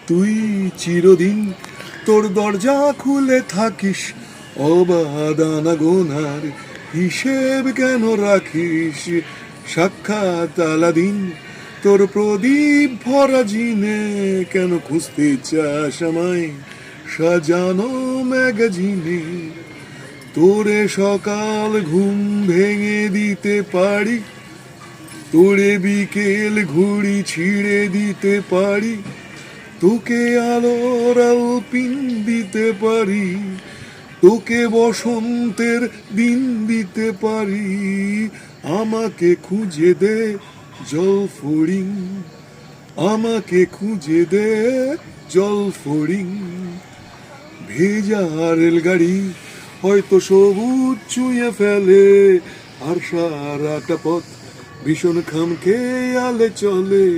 তুই চিরদিন তোর দরজা খুলে থাকিস, অবাদানা গোনার হিসেব কেন রাখিস? সাক্ষাৎ আলাদিন তোর প্রদীপ ভরা জিনে, কেন খুঁজতে চাস আমায় সাজানো ম্যাগাজিনে? তোরে সকাল ঘুম ভেঙে দিতে পারি, তোরে বিকেল ঘুড়ি ছিঁড়ে দিতে পারি, তোকে আলোর আলপিন দিতে পারি, তোকে বসন্তের দিন দিতে পারি। আমাকে খুঁজে দে জলফড়িং, আমাকে খুঁজে দে জলফড়িং। ভেজা রেলগাড়ি হয়তো সবুজ ছুঁয়ে ফেলে, আর সারাটা পথ ভীষণ খামকে আলে চলে।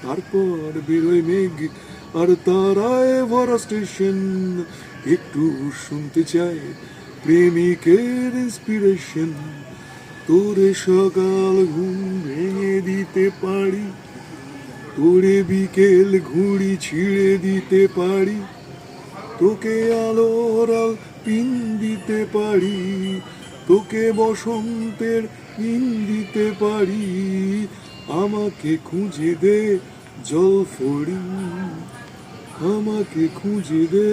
তারপর বেরোয় মেঘ আর তারায় ভরা স্টেশন, একটু শুনতে চায় প্রেমিকের ইন্সপিরেশন। তোরে সকাল ঘুম ভেঙে দিতে পারি, তোরে বিকেল ঘুড়ি ছিঁড়ে দিতে পারি, তোকে আলোর পিন দিতে পারি, তোকে বসন্তের পিন দিতে পারি। আমাকে খুঁজে দে জলফড়িং, আমাকে খুঁজে দে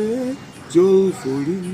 জলফড়িং।